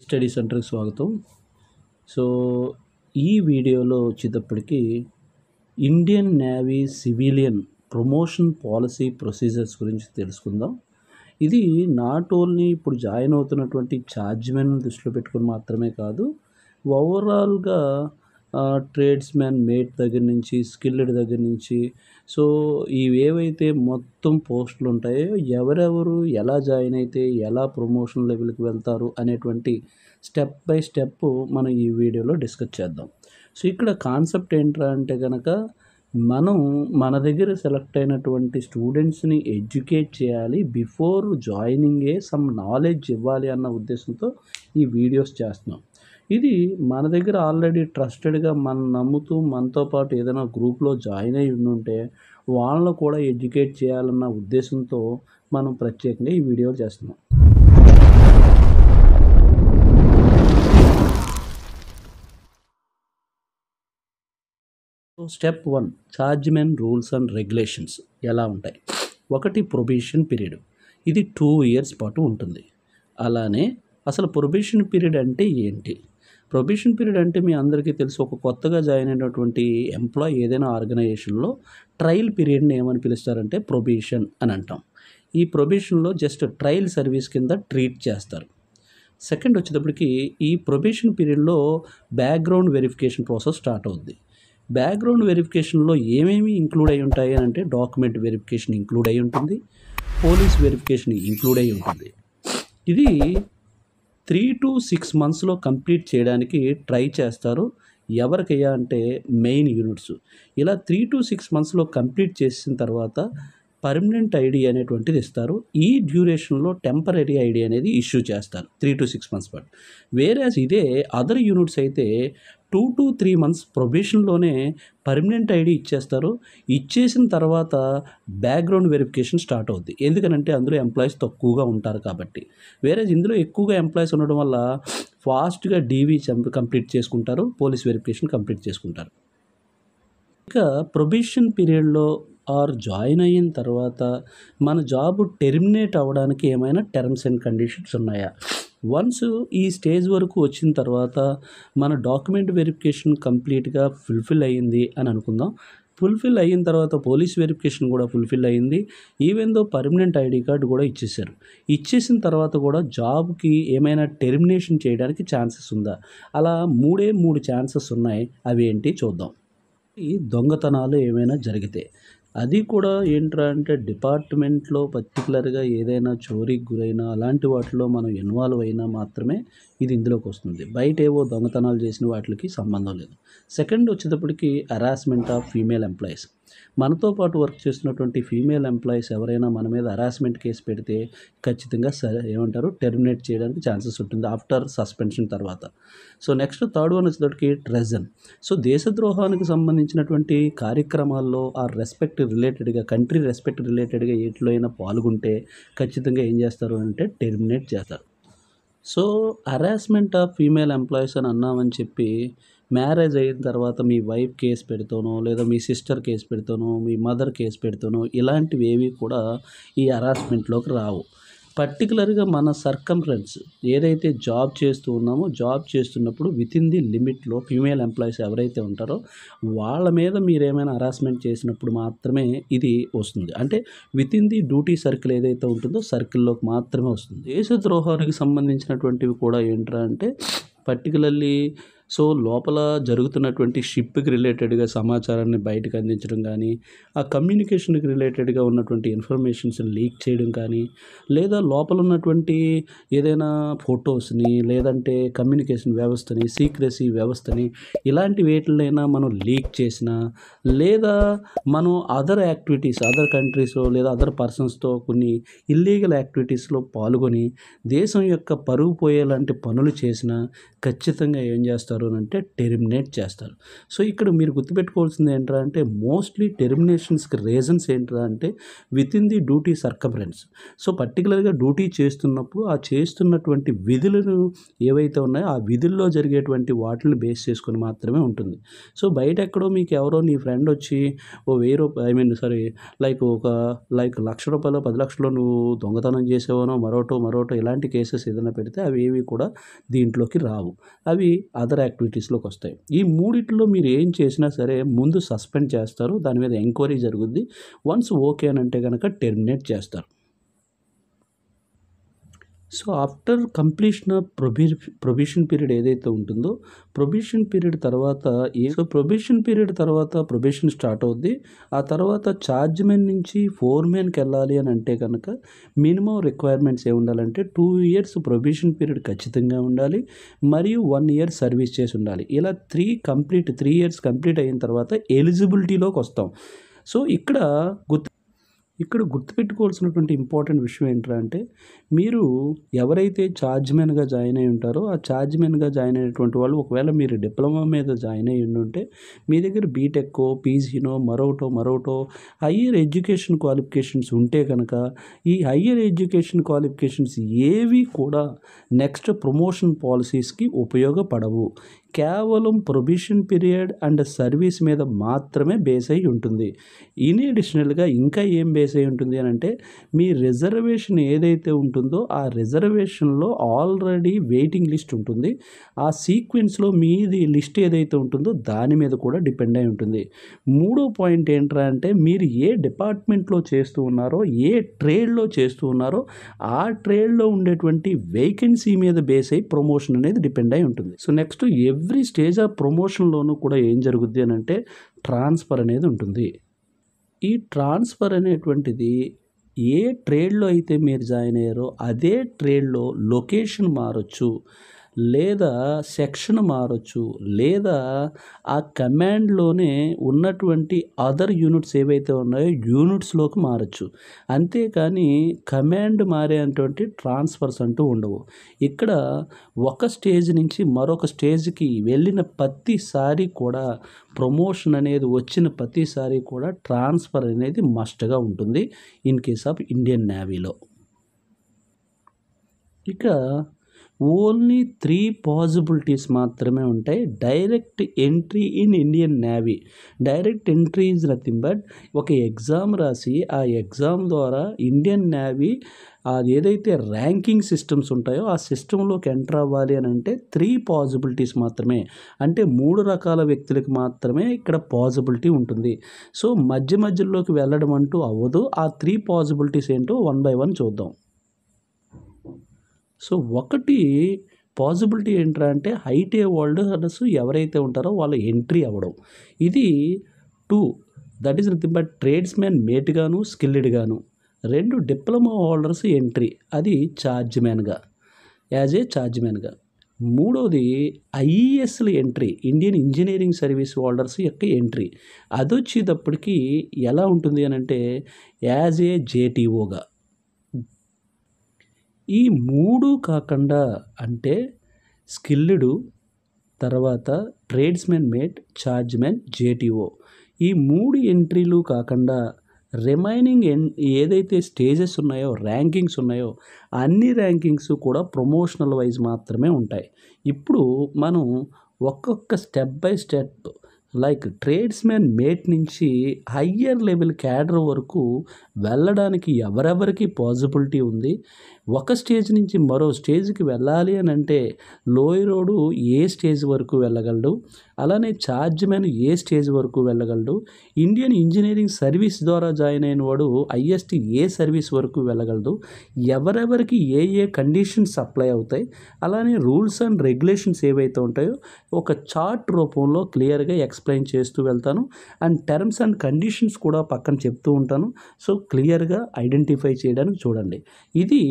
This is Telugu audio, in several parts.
స్టడీ సెంటర్కి స్వాగతం. సో, ఈ వీడియోలో వచ్చేటప్పటికి Indian navy civilian promotion policy procedures గురించి తెలుసుకుందాం. ఇది నాట్ ఓన్లీ ఇప్పుడు జాయిన్ అవుతున్నటువంటి చార్జ్‌మెన్ దృష్టిలో పెట్టుకొని మాత్రమే కాదు, ఓవరాల్‌గా ట్రేడ్స్‌మెన్ మేట్ దగ్గర నుంచి, స్కిల్డ్ దగ్గర నుంచి, సో, ఇవేవైతే మొత్తం పోస్టులు ఉంటాయో ఎవరెవరు ఎలా జాయిన్ అయితే ఎలా ప్రమోషన్ లెవెల్‌కి వెళ్తారు అనేటువంటి స్టెప్ బై స్టెప్ మనం ఈ వీడియోలో డిస్కస్ చేద్దాం. సో, ఇక్కడ కాన్సెప్ట్ ఏంట్రా అంటే గనక మనం మన దగ్గర సెలెక్ట్ అయినటువంటి స్టూడెంట్స్‌ని ఎడ్యుకేట్ చేయాలి. బిఫోర్ జాయినింగే సమ్ నాలెడ్జ్ ఇవ్వాలి అన్న ఉద్దేశంతో ఈ వీడియోస్ చేస్తున్నాం. ఇది మన దగ్గర ఆల్రెడీ ట్రస్టెడ్‌గా మనం నమ్ముతూ మనతో పాటు ఏదైనా గ్రూప్‌లో జాయిన్ అయ్యి ఉండుంటే వాళ్ళని కూడా ఎడ్యుకేట్ చేయాలన్న ఉద్దేశంతో మనం ప్రత్యేకంగా ఈ వీడియో చేస్తున్నాం. So, step 1 chargemen rules and regulations ఎలా ఉంటాయి? ఒకటి ప్రొబేషన్ పీరియడ్. ఇది 2 ఇయర్స్ పాటు ఉంటుంది. అలానే అసలు ప్రొబేషన్ పీరియడ్ అంటే ఏంటి? ప్రొబేషన్ పీరియడ్ అంటే మీ అందరికీ తెలుసు, ఒక కొత్తగా జాయిన్ అయినటువంటి ఎంప్లాయీ ఏదైనా ఆర్గనైజేషన్‌లో ట్రయల్ పీరియడ్‌ని ఏమని పిలుస్తారంటే ప్రొబేషన్ అని అంటాం. ఈ ప్రొబేషన్‌లో జస్ట్ ట్రయల్ సర్వీస్ కింద ట్రీట్ చేస్తారు. సెకండ్ వచ్చేటప్పటికి ఈ ప్రొబేషన్ పీరియడ్‌లో బ్యాక్‌గ్రౌండ్ వెరిఫికేషన్ ప్రాసెస్ స్టార్ట్ అవుద్ది. బ్యాక్‌గ్రౌండ్ వెరిఫికేషన్‌లో ఏమేమి ఇంక్లూడ్ అయ్యి ఉంటాయి అంటే డాక్యుమెంట్ వెరిఫికేషన్ ఇంక్లూడ్ అయ్యి ఉంటుంది. పోలీస్ వెరిఫికేషన్ ఇంక్లూడ్ అయ్యి ఉంటుంది. ఇది 3-6 మంత్స్‌లో కంప్లీట్ చేయడానికి ట్రై చేస్తారు. ఎవరికయ్యా అంటే మెయిన్ యూనిట్స్. ఇలా 3-6 మంత్స్‌లో కంప్లీట్ చేసిన తర్వాత పర్మనెంట్ ఐడీ అనేటువంటిది ఇస్తారు. ఈ డ్యూరేషన్‌లో టెంపరరీ ఐడీ అనేది ఇష్యూ చేస్తారు 3-6 మంత్స్ పాటు. వేరేస్ ఇదే అదర్ యూనిట్స్ అయితే 2-3 మంత్స్ ప్రొబేషన్‌లోనే పర్మనెంట్ ఐడీ ఇచ్చేస్తారు. ఇచ్చేసిన తర్వాత బ్యాక్‌గ్రౌండ్ వెరిఫికేషన్ స్టార్ట్ అవుద్ది. ఎందుకనంటే అందులో ఎంప్లాయీస్ తక్కువగా ఉంటారు కాబట్టి. వేరేస్ ఇందులో ఎక్కువగా ఎంప్లాయీస్ ఉండడం వల్ల ఫాస్ట్‌గా డీవీ కంప్లీట్ చేసుకుంటారు. పోలీస్ వెరిఫికేషన్ కంప్లీట్ చేసుకుంటారు. ఇక ప్రొబేషన్ పీరియడ్‌లో ఆర్ జాయిన్ అయిన తర్వాత మన జాబ్ టెర్మినేట్ అవ్వడానికి ఏమైనా టర్మ్స్ అండ్ కండిషన్స్ ఉన్నాయా? వన్స్ ఈ స్టేజ్ వరకు వచ్చిన తర్వాత మన డాక్యుమెంట్ వెరిఫికేషన్ కంప్లీట్‌గా ఫుల్‌ఫిల్ అయ్యింది అని అనుకుందాం. ఫుల్‌ఫిల్ అయిన తర్వాత పోలీస్ వెరిఫికేషన్ కూడా ఫుల్‌ఫిల్ అయ్యింది. Even though permanent ID card కూడా ఇచ్చేసారు. ఇచ్చేసిన తర్వాత కూడా జాబ్‌కి ఏమైనా టెర్మినేషన్ చేయడానికి ఛాన్సెస్ ఉందా? అలా 3 ఛాన్సెస్ ఉన్నాయి. అవేంటి చూద్దాం. ఈ దొంగతనాలు ఏమైనా జరిగితే, అది కూడా ఏంట్రా అంటే డిపార్ట్మెంట్‌లో పర్టిక్యులర్‌గా ఏదైనా చోరీకి గురైనా అలాంటి వాటిలో మనం ఇన్వాల్వ్ అయినా మాత్రమే ఇది ఇందులోకి వస్తుంది. బయట ఏవో దొంగతనాలు చేసిన వాటికి సంబంధం లేదు. సెకండ్ వచ్చేటప్పటికి హరాస్మెంట్ ఆఫ్ ఫీమేల్ ఎంప్లాయీస్. మనతో పాటు వర్క్ చేస్తున్నటువంటి ఫీమేల్ ఎంప్లాయీస్ ఎవరైనా మన మీద హరాస్మెంట్ కేసు పెడితే ఖచ్చితంగా ఏమంటారు టెర్మినేట్ చేయడానికి ఛాన్సెస్ ఉంటుంది ఆఫ్టర్ సస్పెన్షన్ తర్వాత. సో, నెక్స్ట్ థర్డ్ వన్ వచ్చేటప్పటికి ట్రెజన్. సో, దేశద్రోహానికి సంబంధించినటువంటి కార్యక్రమాల్లో ఆ రెస్పెక్ట్ రిలేటెడ్‌గా కంట్రీ రెస్పెక్ట్ రిలేటెడ్‌గా ఏటిలో అయినా పాల్గొంటే ఖచ్చితంగా ఏం చేస్తారు అంటే టెర్మినేట్ చేస్తారు. So, harassment of female employees అని అన్నామని చెప్పి మ్యారేజ్ అయిన తర్వాత మీ వైఫ్ కేస్ పెడితేనో, లేదా మీ సిస్టర్ కేస్ పెడితేనో, మీ మదర్ కేస్ పెడితేనో ఇలాంటివి ఏవి కూడా ఈ హరాస్మెంట్‌లోకి రావు. పర్టిక్యులర్‌గా మన సర్కంఫరెన్స్ ఏదైతే జాబ్ చేస్తూ ఉన్నామో, జాబ్ చేస్తున్నప్పుడు వితిన్ ది లిమిట్‌లో ఫీమేల్ ఎంప్లాయీస్ ఎవరైతే ఉంటారో వాళ్ళ మీద మీరేమైనా హరాస్మెంట్ చేసినప్పుడు మాత్రమే ఇది వస్తుంది. అంటే వితిన్ ది డ్యూటీ సర్కిల్ ఏదైతే ఉంటుందో సర్కిల్‌లోకి మాత్రమే వస్తుంది. దేశద్రోహానికి సంబంధించినటువంటివి కూడా ఏంట్రా అంటే పర్టిక్యులర్‌లీ సో, లోపల జరుగుతున్నటువంటి షిప్‌కి రిలేటెడ్‌గా సమాచారాన్ని బయటకు అందించడం గానీ, ఆ కమ్యూనికేషన్‌కి రిలేటెడ్‌గా ఉన్నటువంటి ఇన్ఫర్మేషన్స్ లీక్ చేయడం కానీ, లేదా లోపల ఉన్నటువంటి ఏదైనా ఫోటోస్‌ని లేదంటే కమ్యూనికేషన్ వ్యవస్థని, సీక్రెసీ వ్యవస్థని ఇలాంటి వేటిలైనా మనం లీక్ చేసినా, లేదా మనం అదర్ యాక్టివిటీస్ అదర్ కంట్రీస్‌లో లేదా అదర్ పర్సన్స్‌తో కొన్ని ఇల్లీగల్ యాక్టివిటీస్‌లో పాల్గొని దేశం యొక్క పరువు పోయేలాంటి పనులు చేసినా ఖచ్చితంగా ఏం చేస్తారు చేస్తారు అంటే టెర్మినేట్ చేస్తారు. సో ఇక్కడ మీరు గుర్తుపెట్టుకోవాల్సింది ఏంట్రా అంటే మోస్ట్లీ టెర్మినేషన్స్కి రీజన్స్ ఏంట్రా అంటే with in the duty circumference. So పర్టికులర్గా డ్యూటీ చేస్తున్నప్పుడు ఆ చేస్తున్నటువంటి విధులను ఏవైతే ఉన్నాయో ఆ విధుల్లో జరిగేటువంటి వాటిని బేస్ చేసుకొని మాత్రమే ఉంటుంది. సో బయట ఎక్కడో మీకు ఎవరో నీ ఫ్రెండ్ వచ్చి ఓ 1000 రూపాయలు లైక్ ₹1,00,000 10,00,000 నువ్వు దొంగతనం చేసావనో మరోటో ఇలాంటి కేసెస్ ఏదైనా పెడితే అవి ఏవి కూడా దీంట్లోకి రావు. అవి అదర్ యాక్టివిటీస్లోకి వస్తాయి. ఈ మూడిట్లో మీరు ఏం చేసినా సరే ముందు సస్పెండ్ చేస్తారు. దాని మీద ఎంక్వైరీ జరుగుద్ది. వన్స్ ఓకే అని అంటే కనుక టెర్మినేట్ చేస్తారు. So after completion of probation period ఏదైతే ఉంటుందో ప్రొబేషన్ పీరియడ్ తర్వాత ప్రొబేషన్ స్టార్ట్ అవుద్ది. ఆ తర్వాత చార్జ్మెన్ నుంచి ఫోర్మెన్కి వెళ్ళాలి అని అంటే కనుక మినిమం రిక్వైర్మెంట్స్ ఏ ఉండాలంటే 2 years ప్రొబేషన్ పీరియడ్ ఖచ్చితంగా ఉండాలి, మరియు 1 year సర్వీస్ చేసి ఉండాలి. ఇలా 3 years కంప్లీట్ అయిన తర్వాత ఎలిజిబిలిటీలోకి వస్తాం. సో ఇక్కడ గుర్తుపెట్టుకోవాల్సినటువంటి ఇంపార్టెంట్ విషయం ఏంట్రా అంటే మీరు ఎవరైతే చార్జ్మెన్గా జాయిన్ అయి ఉంటారో ఆ చార్జ్మెన్గా జాయిన్ అయినటువంటి వాళ్ళు ఒకవేళ మీరు డిప్లొమా మీద జాయిన్ అయి ఉంటే మీ దగ్గర బీటెక్కో పీజీనో మరోటో హయ్యర్ ఎడ్యుకేషన్ క్వాలిఫికేషన్స్ ఉంటే కనుక ఈ హయ్యర్ ఎడ్యుకేషన్ క్వాలిఫికేషన్స్ ఏవి కూడా నెక్స్ట్ ప్రమోషన్ పాలసీస్కి ఉపయోగపడవు. కేవలం ప్రొబేషన్ పీరియడ్ అండ్ సర్వీస్ మీద మాత్రమే బేస్ అయి ఉంటుంది. ఇన్ అడిషనల్గా ఇంకా ఏం బేస్ అయి ఉంటుంది అని అంటే మీ రిజర్వేషన్ ఏదైతే ఉంటుందో ఆ రిజర్వేషన్లో ఆల్రెడీ వెయిటింగ్ లిస్ట్ ఉంటుంది. ఆ సీక్వెన్స్లో మీది లిస్ట్ ఏదైతే ఉంటుందో దాని మీద కూడా డిపెండ్ అయి ఉంటుంది. మూడో పాయింట్ ఏంట్రా అంటే మీరు ఏ డిపార్ట్మెంట్లో చేస్తూ ఉన్నారో ఏ ట్రేడ్లో చేస్తూ ఉన్నారో ఆ ట్రేడ్లో ఉండేటువంటి వేకెన్సీ మీద బేస్ అయి ప్రమోషన్ అనేది డిపెండ్ అయి ఉంటుంది. So next every stage of ప్రమోషన్లోనూ కూడా ఏం జరుగుద్ది అని అంటే ట్రాన్స్ఫర్ అనేది ఉంటుంది. ఈ ట్రాన్స్ఫర్ అనేటువంటిది ఏ ట్రేడ్లో అయితే మీరు జాయిన్ అయ్యారో అదే ట్రేడ్లో లొకేషన్ మారొచ్చు, లేదా సెక్షన్ మారొచ్చు, లేదా ఆ కమాండ్లోనే ఉన్నటువంటి అదర్ యూనిట్స్ ఏవైతే ఉన్నాయో యూనిట్స్లోకి మారచ్చు. అంతేకాని కమాండ్ మారేటువంటి ట్రాన్స్ఫర్స్ అంటూ ఉండవు. ఇక్కడ ఒక స్టేజ్ నుంచి మరొక స్టేజ్కి వెళ్ళిన ప్రతిసారి కూడా ప్రమోషన్ అనేది వచ్చిన ప్రతిసారి కూడా ట్రాన్స్ఫర్ అనేది మస్ట్గా ఉంటుంది ఇన్ కేస్ ఆఫ్ ఇండియన్ నేవీలో. ఇక ఓన్లీ 3 పాసిబిలిటీస్ మాత్రమే ఉంటాయి direct entry in Indian navy. Direct entry is nothing but ఒక ఎగ్జామ్ రాసి ఆ ఎగ్జామ్ ద్వారా ఇండియన్ నేవీ అది ఏదైతే ర్యాంకింగ్ సిస్టమ్స్ ఉంటాయో ఆ సిస్టంలోకి ఎంటర్ అవ్వాలి అని అంటే 3 పాసిబిలిటీస్ మాత్రమే, అంటే 3 రకాల వ్యక్తులకు మాత్రమే ఇక్కడ పాసిబిలిటీ ఉంటుంది. సో మధ్యలోకి వెళ్ళడం అంటూ అవ్వదు. ఆ 3 పాసిబిలిటీస్ ఏంటో 1 by 1 చూద్దాం. సో ఒకటి పాసిబిలిటీ ఏంట్రా అంటే ఐటీ హోల్డర్స్ ఎవరైతే ఉంటారో వాళ్ళు ఎంట్రీ అవ్వడం. ఇది 2 that is nothing but tradesmen మేట్గాను స్కిల్డ్గాను. 2 డిప్లొమా హోల్డర్స్ ఎంట్రీ, అది చార్జ్మెన్గా యాజ్ ఏ చార్జ్మెన్గా. 3వది ఐఈఎస్ల entry, Indian engineering service holders యొక్క ఎంట్రీ. అది వచ్చేటప్పటికి ఎలా ఉంటుంది అని అంటే యాజ్ ఏ జేటీఓగా. ఈ 3 కాకుండా అంటే స్కిల్డ్, తర్వాత ట్రేడ్స్మెన్ మేట్, చార్జ్మెన్, జేటీఓ, ఈ 3 ఎంట్రీలు కాకుండా రిమైనింగ్ ఏదైతే స్టేజెస్ ఉన్నాయో ర్యాంకింగ్స్ ఉన్నాయో అన్ని ర్యాంకింగ్స్ కూడా ప్రమోషనల్ వైజ్ మాత్రమే ఉంటాయి. ఇప్పుడు మనం ఒక్కొక్క step by step like tradesmen mate నుంచి హయ్యర్ లెవెల్ క్యాడర్ వరకు వెళ్ళడానికి ఎవరెవరికి పాసిబిలిటీ ఉంది, ఒక స్టేజ్ నుంచి మరో స్టేజ్కి వెళ్ళాలి అని అంటే లోయరోడు ఏ స్టేజ్ వరకు వెళ్ళగలడు, అలానే చార్జ్మెన్ ఏ స్టేజ్ వరకు వెళ్ళగలడు, ఇండియన్ ఇంజనీరింగ్ సర్వీస్ ద్వారా జాయిన్ అయిన వాడు ఐఎస్టీ ఏ సర్వీస్ వరకు వెళ్ళగలడు, ఎవరెవరికి ఏ కండిషన్స్ అప్లై అవుతాయి, అలానే రూల్స్ అండ్ రెగ్యులేషన్స్ ఏవైతే ఉంటాయో ఒక చార్ట్ రూపంలో క్లియర్గా ఎక్స్ప్లెయిన్ చేస్తూ వెళ్తాను. అండ్ టర్మ్స్ అండ్ కండిషన్స్ కూడా పక్కన చెప్తూ ఉంటాను. సో క్లియర్గా ఐడెంటిఫై చేయడానికి చూడండి. ఇది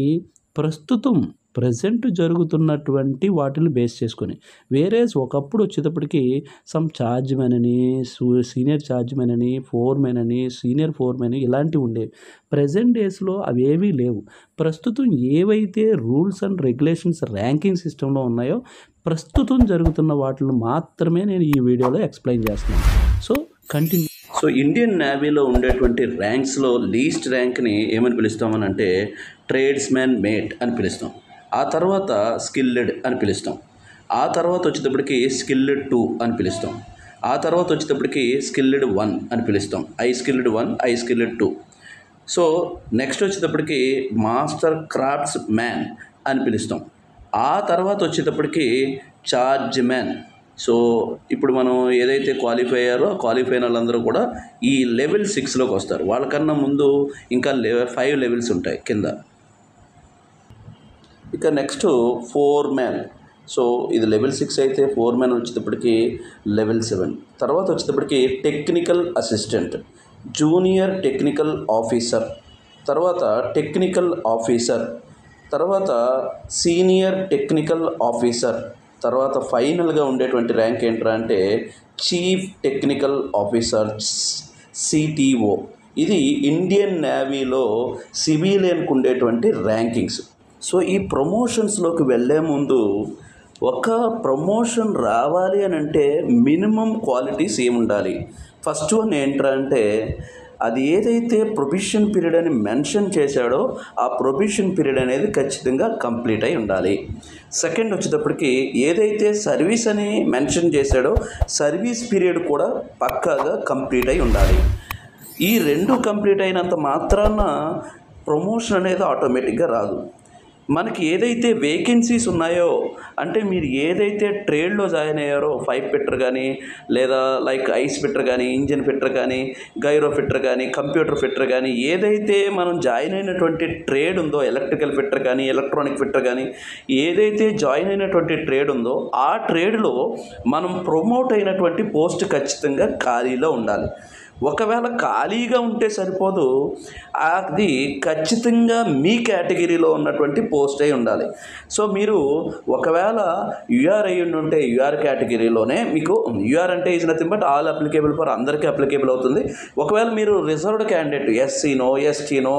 ప్రస్తుతం ప్రజెంట్ జరుగుతున్నటువంటి వాటిని బేస్ చేసుకొని. వేరేస్ ఒకప్పుడు వచ్చేటప్పటికి సమ్ చార్జ్ మెన్ అని, సీనియర్ చార్జ్ మెన్ అని, ఫోర్‌మెన్ అని, సీనియర్ ఫోర్‌మెన్ ఇలాంటివి ఉండేవి. ప్రెజెంట్ డేస్‌లో అవేవీ లేవు. ప్రస్తుతం ఏవైతే రూల్స్ అండ్ రెగ్యులేషన్స్ ర్యాంకింగ్ సిస్టమ్‌లో ఉన్నాయో, ప్రస్తుతం జరుగుతున్న వాటిని మాత్రమే నేను ఈ వీడియోలో ఎక్స్‌ప్లెయిన్ చేస్తున్నాను. So, continue. సో, ఇండియన్ నేవీలో ఉండేటువంటి ర్యాంక్స్‌లో లీస్ట్ ర్యాంక్‌ని ఏమని పిలుస్తామనంటే ట్రేడ్స్‌మెన్ మేట్ అని పిలుస్తాం. ఆ తర్వాత స్కిల్డ్ అని పిలుస్తాం. ఆ తర్వాత వచ్చేటప్పటికి స్కిల్డ్ 2 అని పిలుస్తాం. ఆ తర్వాత వచ్చేటప్పటికి స్కిల్డ్ 1 అని పిలుస్తాం. I skilled 1, I skilled 2. So, next వచ్చేటప్పటికి మాస్టర్ క్రాఫ్ట్స్ మ్యాన్ అని పిలుస్తాం. ఆ తర్వాత వచ్చేటప్పటికి చార్జ్ మ్యాన్. సో, ఇప్పుడు మనం ఏదైతే క్వాలిఫై అయ్యారో క్వాలిఫై అయిన వాళ్ళందరూ కూడా ఈ లెవెల్ 6లోకి వస్తారు. వాళ్ళకన్నా ముందు ఇంకా 5 లెవెల్స్ ఉంటాయి కింద. ఇక నెక్స్ట్ ఫోర్‌మెన్. సో, ఇది లెవెల్ 6 అయితే ఫోర్‌మెన్ వచ్చేటప్పటికి లెవెల్ 7. తర్వాత వచ్చేటప్పటికి technical assistant, junior technical officer, తర్వాత టెక్నికల్ ఆఫీసర్, తర్వాత సీనియర్ టెక్నికల్ ఆఫీసర్, తర్వాత ఫైనల్గా ఉండేటువంటి ర్యాంక్ ఏంట్రా అంటే చీఫ్ టెక్నికల్ ఆఫీసర్, సిటిఓ. ఇది ఇండియన్ నేవీలో సివిలియన్కు ఉండేటువంటి ర్యాంకింగ్స్. సో, ఈ ప్రమోషన్స్లోకి వెళ్ళే ముందు ఒక ప్రమోషన్ రావాలి అని అంటే మినిమం క్వాలిటీస్ ఏముండాలి? ఫస్ట్ వన్ ఏంట్రా అంటే అది ఏదైతే ప్రొబేషన్ పీరియడ్ అని మెన్షన్ చేశాడో ఆ ప్రొబేషన్ పీరియడ్ అనేది ఖచ్చితంగా కంప్లీట్ అయి ఉండాలి. సెకండ్ వచ్చేటప్పటికి ఏదైతే సర్వీస్ అని మెన్షన్ చేశాడో సర్వీస్ పీరియడ్ కూడా పక్కాగా కంప్లీట్ అయి ఉండాలి. ఈ రెండు కంప్లీట్ అయినంత మాత్రాన ప్రమోషన్ అనేది ఆటోమేటిక్గా రాదు. మనకి ఏదైతే వేకెన్సీస్ ఉన్నాయో అంటే మీరు ఏదైతే ట్రేడ్లో జాయిన్ అయ్యారో పైప్ ఫిట్టర్ కానీ, లేదా లైక్ ఐస్ ఫిట్టర్ కానీ, ఇంజిన్ ఫిట్టర్ కానీ, గైరో ఫిట్టర్ కానీ, కంప్యూటర్ ఫిట్టర్ కానీ, ఏదైతే మనం జాయిన్ అయినటువంటి ట్రేడ్ ఉందో ఎలక్ట్రికల్ ఫిట్టర్ కానీ, ఎలక్ట్రానిక్ ఫిట్టర్ కానీ, ఏదైతే జాయిన్ అయినటువంటి ట్రేడ్ ఉందో ఆ ట్రేడ్లో మనం ప్రమోట్ అయినటువంటి పోస్ట్ ఖచ్చితంగా ఖాళీలో ఉండాలి. ఒకవేళ ఖాళీగా ఉంటే సరిపోదు, అది ఖచ్చితంగా మీ కేటగిరీలో ఉన్నటువంటి పోస్ట్ అయి ఉండాలి. సో, మీరు ఒకవేళ యూఆర్ అయ్యి ఉంటే యూఆర్ కేటగిరీలోనే మీకు యూఆర్ అంటే is nothing but all applicable for అందరికీ అప్లికేబుల్ అవుతుంది. ఒకవేళ మీరు రిజర్వ్డ్ క్యాండిడేట్ ఎస్సీనో, ఎస్టీనో,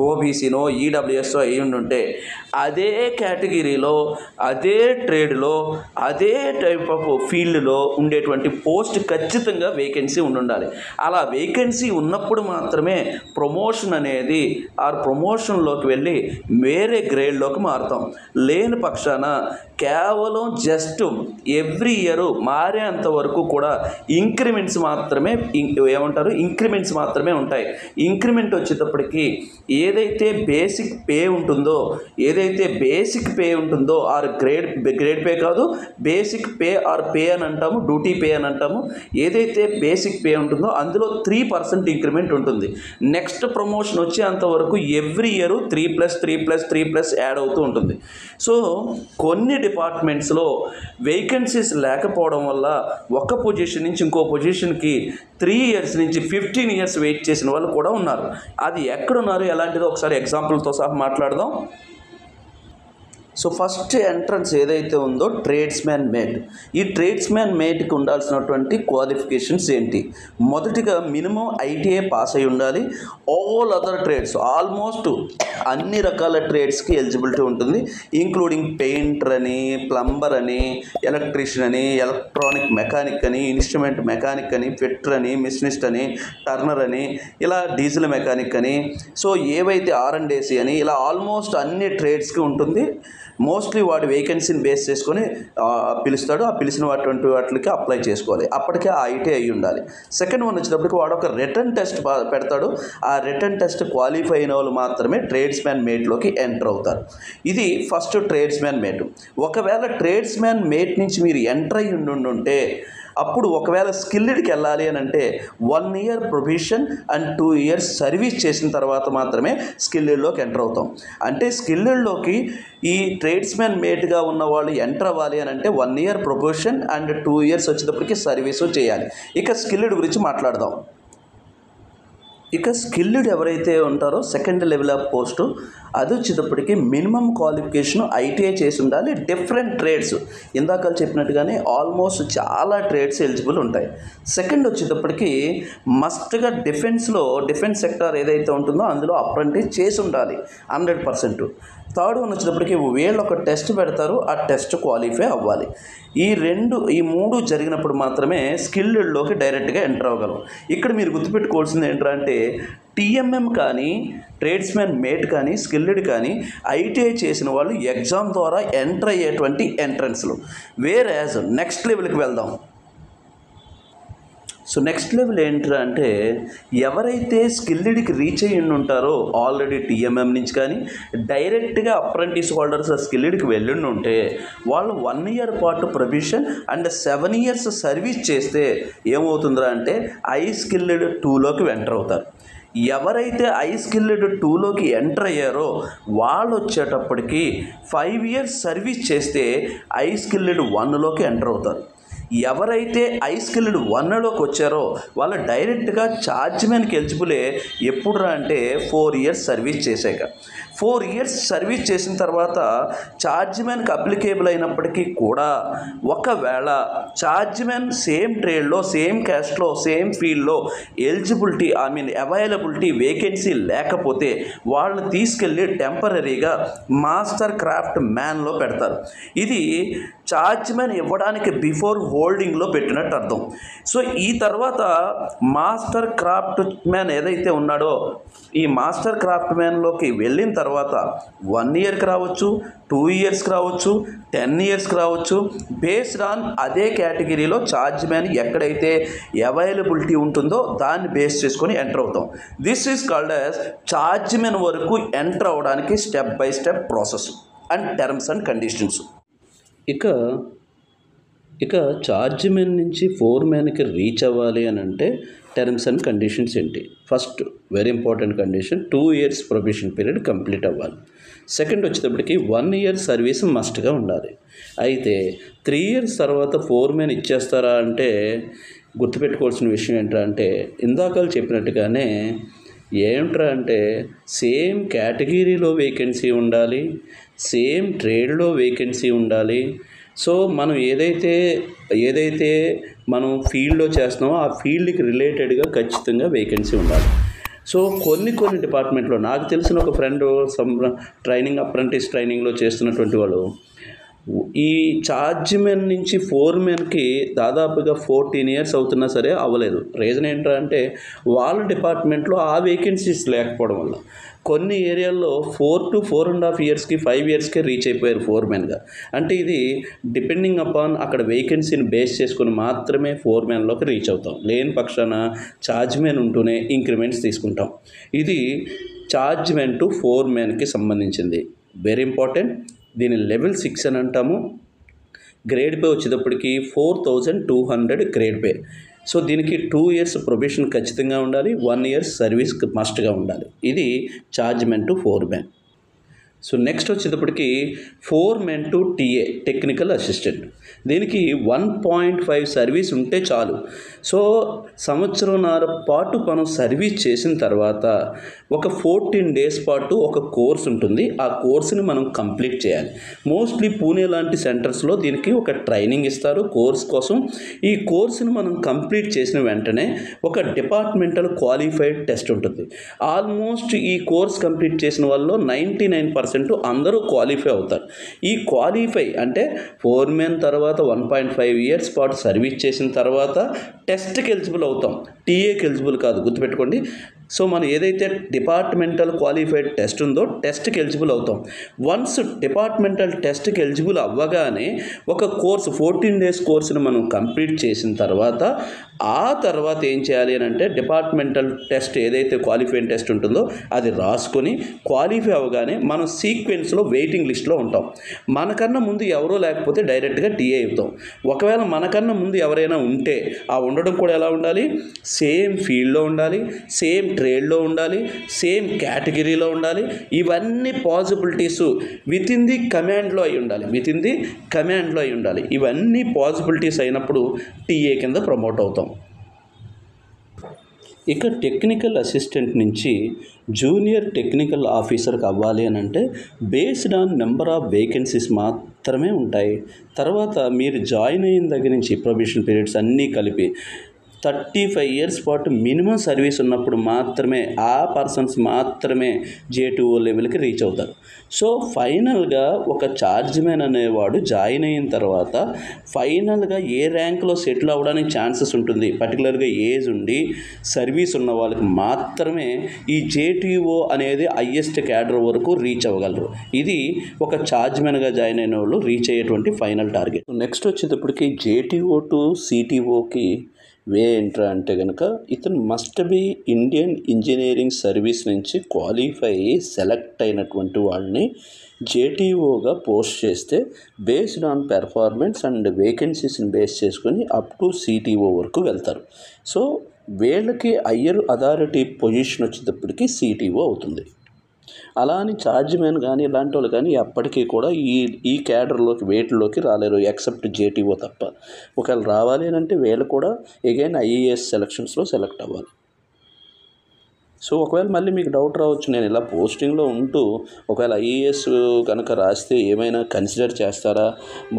ఓబీసీనో, ఈడబ్ల్యూఎస్ఓ అయ్యి ఉంటే అదే కేటగిరీలో, అదే ట్రేడ్లో, అదే టైప్ ఆఫ్ ఫీల్డ్లో ఉండేటువంటి పోస్ట్ ఖచ్చితంగా వేకెన్సీ ఉండాలి. అలా వేకెన్సీ ఉన్నప్పుడు మాత్రమే ప్రమోషన్ అనేది ప్రమోషన్లోకి వెళ్ళి వేరే గ్రేడ్లోకి మారుతాం. లేని పక్షాన కేవలం జస్ట్ ఎవ్రీ ఇయర్ మారేంత వరకు కూడా ఇంక్రిమెంట్స్ మాత్రమే ఉంటాయి. ఇంక్రిమెంట్ వచ్చేటప్పటికి ఏదైతే బేసిక్ పే ఉంటుందో ఆర్ గ్రేడ్ పే కాదు, బేసిక్ పే ఆర్ పే అని అంటాము, డ్యూటీ పే అని అంటాము. ఏదైతే బేసిక్ పే ఉంటుందో అందులో 3% ఇంక్రిమెంట్ ఉంటుంది. నెక్స్ట్ ప్రమోషన్ వచ్చేంతవరకు ఎవ్రీ ఇయర్ 3+3+3+ యాడ్ అవుతూ ఉంటుంది. సో, కొన్ని డిపార్ట్మెంట్స్లో వేకెన్సీస్ లేకపోవడం వల్ల ఒక పొజిషన్ నుంచి ఇంకో పొజిషన్కి 3 years నుంచి 15 years వెయిట్ చేసిన వాళ్ళు కూడా ఉన్నారు. అది ఎక్కడున్నారు, ఎలాంటిదో ఒకసారి ఎగ్జాంపుల్తో సహా మాట్లాడదాం. సో, ఫస్ట్ ఎంట్రన్స్ ఏదైతే ఉందో ట్రేడ్స్మెన్ మేట్. ఈ ట్రేడ్స్మెన్ మేట్కి ఉండాల్సినటువంటి క్వాలిఫికేషన్స్ ఏంటి? మొదటిగా మినిమం ఐటీఐ పాస్ అయి ఉండాలి. ఆల్ అదర్ ట్రేడ్స్, ఆల్మోస్ట్ అన్ని రకాల ట్రేడ్స్కి ఎలిజిబిలిటీ ఉంటుంది. ఇంక్లూడింగ్ పెయింటర్ అని, ప్లంబర్ అని, ఎలక్ట్రీషియన్ అని, ఎలక్ట్రానిక్ మెకానిక్ అని, ఇన్స్ట్రుమెంట్ మెకానిక్ అని, ఫిట్టర్ అని, మిషనిస్ట్ అని, టర్నర్ అని, ఇలా డీజిల్ మెకానిక్ అని, సో ఏవైతే R&AC అని, ఇలా ఆల్మోస్ట్ అన్ని ట్రేడ్స్కి ఉంటుంది. మోస్ట్లీ వాడు వేకెన్సీని బేస్ చేసుకొని పిలుస్తాడు. ఆ పిలిచిన వాటికి అప్లై చేసుకోవాలి. అప్పటికే ఆ ఐటీ అయి ఉండాలి. సెకండ్ వన్ వచ్చేటప్పటికి వాడు ఒక రిటర్న్ టెస్ట్ పెడతాడు. ఆ రిటర్న్ టెస్ట్ క్వాలిఫై అయిన వాళ్ళు మాత్రమే ట్రేడ్స్మెన్ మేట్లోకి ఎంటర్ అవుతారు. ఇది ఫస్ట్ ట్రేడ్స్మెన్ మేట్. ఒకవేళ ట్రేడ్స్మెన్ మేట్ నుంచి మీరు ఎంటర్ అయ్యి ఉంటే అప్పుడు ఒకవేళ స్కిల్డ్కి వెళ్ళాలి అని అంటే 1 year probation and 2 years service చేసిన తర్వాత మాత్రమే స్కిల్డ్లోకి ఎంటర్ అవుతాం. అంటే స్కిల్డ్లోకి ఈ ట్రేడ్స్మెన్ మేట్గా ఉన్న వాళ్ళు ఎంటర్ అవ్వాలి అని అంటే 1 year ప్రొబేషన్ అండ్ 2 years వచ్చేటప్పటికి సర్వీసు చేయాలి. ఇక స్కిల్డ్ గురించి మాట్లాడదాం. ఇక స్కిల్డ్ ఎవరైతే ఉంటారో సెకండ్ లెవెల్ ఆఫ్ పోస్టు అది వచ్చేటప్పటికి మినిమం క్వాలిఫికేషన్ ఐటీఐ చేసి ఉండాలి. డిఫరెంట్ ట్రేడ్స్ ఇందాక చెప్పినట్టుగానే ఆల్మోస్ట్ చాలా ట్రేడ్స్ ఎలిజిబుల్ ఉంటాయి. సెకండ్ వచ్చేటప్పటికి మస్ట్గా డిఫెన్స్ సెక్టార్ ఏదైతే ఉంటుందో అందులో అప్రెంటిస్ చేసి ఉండాలి 100%. థర్డ్ వన్ వచ్చేటప్పటికి వీళ్ళు ఒక టెస్ట్ పెడతారు, ఆ టెస్ట్ క్వాలిఫై అవ్వాలి. ఈ మూడు జరిగినప్పుడు మాత్రమే స్కిల్డ్లోకి డైరెక్ట్గా ఎంటర్ అవ్వగలం. ఇక్కడ మీరు గుర్తుపెట్టుకోవాల్సింది ఏంటంటే టీఎంఎం కానీ ట్రేడ్స్మెన్ మేట్ కానీ స్కిల్డ్ కానీ ఐటీఐ చేసిన వాళ్ళు ఎగ్జామ్ ద్వారా ఎంటర్ అయ్యేటువంటి ఎంట్రన్స్లు. వేరేజ్ నెక్స్ట్ లెవెల్కి వెళ్దాం. సో నెక్స్ట్ లెవెల్ ఏంటంటే ఎవరైతే స్కిల్డ్కి రీచ్ అయ్యి ఉంటారో ఆల్రెడీ టీఎంఎం నుంచి కానీ డైరెక్ట్గా అప్రెంటిస్ హోల్డర్స్ స్కిల్డ్కి వెళ్ళి ఉంటే వాళ్ళు 1 ఇయర్ పాటు ప్రొబేషన్ అండ్ 7 ఇయర్స్ సర్వీస్ చేస్తే ఏమవుతుందా అంటే ఐ స్కిల్డ్ 2లోకి ఎంటర్ అవుతారు. ఎవరైతే ఐ స్కిల్డ్ 2లోకి ఎంటర్ అయ్యారో వాళ్ళు వచ్చేటప్పటికి 5 ఇయర్స్ సర్వీస్ చేస్తే ఐ స్కిల్డ్ 1లోకి ఎంటర్ అవుతారు. ఎవరైతే ఐ స్కిల్డ్ 1లోకి వచ్చారో వాళ్ళు డైరెక్ట్గా ఛార్జ్మెన్కి ఎలిజిబులే. ఎప్పుడు అంటే 4 ఇయర్స్ సర్వీస్ చేశాక. 4 ఇయర్స్ సర్వీస్ చేసిన తర్వాత ఛార్జ్మెన్కి అప్లికేబుల్ అయినప్పటికీ కూడా ఒకవేళ ఛార్జ్మెన్ సేమ్ ట్రేడ్లో సేమ్ క్యాస్ట్లో సేమ్ ఫీల్డ్లో అవైలబిలిటీ వేకెన్సీ లేకపోతే వాళ్ళని తీసుకెళ్ళి టెంపరీగా మాస్టర్ క్రాఫ్ట్ మ్యాన్లో పెడతారు. ఇది ఛార్జ్మెన్ ఇవ్వడానికి బిఫోర్ హోల్డింగ్లో పెట్టినట్టు అర్థం. సో ఈ తర్వాత మాస్టర్ క్రాఫ్ట్ మ్యాన్ ఏదైతే ఉన్నాడో ఈ మాస్టర్ క్రాఫ్ట్ మ్యాన్లోకి వెళ్ళిన తర్వాత 1 ఇయర్కి రావచ్చు, 2 ఇయర్స్కి రావచ్చు, 10 ఇయర్స్కి రావచ్చు. బేస్డ్ ఆన్ అదే కేటగిరీలో ఛార్జ్ మ్యాన్ ఎక్కడైతే అవైలబిలిటీ ఉంటుందో దాన్ని బేస్ చేసుకొని ఎంటర్ అవుతాం. This is called as charge man వరకు ఎంటర్ అవ్వడానికి step by step process and terms and conditions. ఇక ఛార్జ్ మ్యాన్ నుంచి ఫోర్ మ్యాన్కి రీచ్ అవ్వాలి అని అంటే టర్మ్స్ అండ్ కండిషన్స్ ఏంటి? First very important condition 2 years probation period complete అవ్వాలి. సెకండ్ వచ్చేటప్పటికి 1 ఇయర్ సర్వీస్ మస్ట్గా ఉండాలి. అయితే 3 ఇయర్స్ తర్వాత ఫోర్ మ్యాన్ ఇచ్చేస్తారా అంటే గుర్తుపెట్టుకోవాల్సిన విషయం ఏంటంటే ఇందాక చెప్పినట్టుగానే ఏంట్రా అంటే సేమ్ కేటగిరీలో వేకెన్సీ ఉండాలి, సేమ్ ట్రేడ్లో వేకెన్సీ ఉండాలి. సో మనం ఏదైతే మనం ఫీల్డ్లో చేస్తున్నామో ఆ ఫీల్డ్కి రిలేటెడ్గా ఖచ్చితంగా వేకెన్సీ ఉండాలి. సో కొన్ని డిపార్ట్మెంట్లో నాకు తెలిసిన ఒక ఫ్రెండ్ అప్రెంటిస్ ట్రైనింగ్లో చేస్తున్నటువంటి వాళ్ళు ఈ ఛార్జ్ మెన్ నుంచి ఫోర్ మెన్కి దాదాపుగా 14 ఇయర్స్ అవుతున్నా సరే అవ్వలేదు. రీజన్ ఏంటంటే వాళ్ళ డిపార్ట్మెంట్లో ఆ వేకెన్సీస్ లేకపోవడం వల్ల కొన్ని ఏరియాల్లో 4 to 4.5 ఇయర్స్కి 5 ఇయర్స్కే రీచ్ అయిపోయారు ఫోర్ మెన్గా. అంటే ఇది డిపెండింగ్ అపాన్ అక్కడ వేకెన్సీని బేస్ చేసుకుని మాత్రమే ఫోర్ మెన్లోకి రీచ్ అవుతాం. లేని పక్షాన ఛార్జ్ మెన్ ఉంటూనే ఇంక్రిమెంట్స్ తీసుకుంటాం. ఇది ఛార్జ్ మెన్ టు ఫోర్ మెన్కి సంబంధించింది. Very important. దీని లెవెల్ 6 అని అంటాము. గ్రేడ్ పే వచ్చేటప్పటికి 4200 గ్రేడ్ పే. సో దీనికి 2 ఇయర్స్ ప్రొబేషన్ ఖచ్చితంగా ఉండాలి, 1 ఇయర్ సర్వీస్ మస్ట్గా ఉండాలి. ఇది chargeman to foreman. So next వచ్చేటప్పటికి foreman to TA technical assistant. దీనికి 1.5 సర్వీస్ ఉంటే చాలు. సో సంవత్సరంన్నర పాటు మనం సర్వీస్ చేసిన తర్వాత ఒక 14 డేస్ పాటు ఒక కోర్స్ ఉంటుంది. ఆ కోర్సుని మనం కంప్లీట్ చేయాలి. మోస్ట్లీ పూణే లాంటి సెంటర్స్లో దీనికి ఒక ట్రైనింగ్ ఇస్తారు కోర్స్ కోసం. ఈ కోర్సుని మనం కంప్లీట్ చేసిన వెంటనే ఒక డిపార్ట్మెంటల్ క్వాలిఫైడ్ టెస్ట్ ఉంటుంది. ఆల్మోస్ట్ ఈ కోర్స్ కంప్లీట్ చేసిన వాళ్ళలో 99% అందరూ క్వాలిఫై అవుతారు. ఈ క్వాలిఫై అంటే ఫోర్ మెన్ తర్వాత 1.5 ఇయర్స్ పాటు సర్వీస్ చేసిన తర్వాత టెస్ట్కి ఎలిజిబుల్ అవుతాం, టీఏకి ఎలిజిబుల్ కాదు, గుర్తుపెట్టుకోండి. సో మనం ఏదైతే డిపార్ట్మెంటల్ క్వాలిఫైడ్ టెస్ట్ ఉందో టెస్ట్కి ఎలిజిబుల్ అవుతాం. వన్స్ డిపార్ట్మెంటల్ టెస్ట్కి ఎలిజిబుల్ అవ్వగానే ఒక కోర్సు 14 డేస్ కోర్సును మనం కంప్లీట్ చేసిన తర్వాత ఆ తర్వాత ఏం చేయాలి అని అంటే డిపార్ట్మెంటల్ టెస్ట్ ఏదైతే క్వాలిఫైడ్ టెస్ట్ ఉంటుందో అది రాసుకొని క్వాలిఫై అవ్వగానే మనం సీక్వెన్స్లో వెయిటింగ్ లిస్ట్లో ఉంటాం. మనకన్నా ముందు ఎవరో లేకపోతే డైరెక్ట్గా టీఏ అవుతాం. ఒకవేళ మనకన్నా ముందు ఎవరైనా ఉంటే ఆ ఉండడం కూడా ఎలా ఉండాలి? సేమ్ ఫీల్డ్లో ఉండాలి, సేమ్ ట్రేడ్లో ఉండాలి, సేమ్ కేటగిరీలో ఉండాలి. ఇవన్నీ పాసిబిలిటీస్ విత్ ఇన్ ది కమాండ్లో అయి ఉండాలి. ఇవన్నీ పాసిబిలిటీస్ అయినప్పుడు టీఏ కింద ప్రమోట్ అవుతాం. ఇక టెక్నికల్ అసిస్టెంట్ నుంచి జూనియర్ టెక్నికల్ ఆఫీసర్కి అవ్వాలి అని అంటే based on number of vacancies మాత్రమే ఉంటాయి. తర్వాత మీరు జాయిన్ అయిన దగ్గర నుంచి ప్రొబేషన్ పీరియడ్స్ అన్నీ కలిపి 35 ఇయర్స్ పాటు మినిమం సర్వీస్ ఉన్నప్పుడు మాత్రమే ఆ పర్సన్స్ మాత్రమే J2O లెవెల్కి రీచ్ అవుతారు. సో ఫైనల్గా ఒక ఛార్జ్మెన్ అనేవాడు జాయిన్ అయిన తర్వాత ఫైనల్గా ఏ ర్యాంక్లో సెటిల్ అవ్వడానికి ఛాన్సెస్ ఉంటుంది, పర్టికులర్గా ఏజ్ ఉండి సర్వీస్ ఉన్న వాళ్ళకి మాత్రమే ఈ J2O అనేది హైయెస్ట్ క్యాడర్ వరకు రీచ్ అవ్వగలరు. ఇది ఒక ఛార్జ్మెన్గా జాయిన్ అయిన వాళ్ళు రీచ్ అయ్యేటువంటి ఫైనల్ టార్గెట్. నెక్స్ట్ వచ్చేటప్పటికి J2O టు CTOకి వే ఏంట్రా అంటే కనుక ఇతను must be Indian engineering service నుంచి క్వాలిఫై అయ్యి సెలెక్ట్ అయినటువంటి వాళ్ళని J2Oగా పోస్ట్ చేస్తే బేస్డ్ ఆన్ పెర్ఫార్మెన్స్ అండ్ వేకెన్సీస్ని బేస్ చేసుకొని అప్ టు CTO వరకు వెళ్తారు. సో వీళ్ళకి హయ్యర్ అథారిటీ పొజిషన్ వచ్చేటప్పటికి CTO అవుతుంది. అలా అని ఛార్జ్మెన్ కానీ ఇలాంటి వాళ్ళు కానీ ఎప్పటికీ కూడా ఈ క్యాడర్లోకి వేటిలోకి రాలేరు ఎక్సెప్ట్ J2O తప్ప. ఒకవేళ రావాలి అని అంటే వీళ్ళు కూడా అగైన్ IAS సెలక్షన్స్లో సెలెక్ట్ అవ్వాలి. సో ఒకవేళ మళ్ళీ మీకు డౌట్ రావచ్చు, నేను ఇలా పోస్టింగ్లో ఉంటూ ఒకవేళ IAS కనుక రాస్తే ఏమైనా కన్సిడర్ చేస్తారా,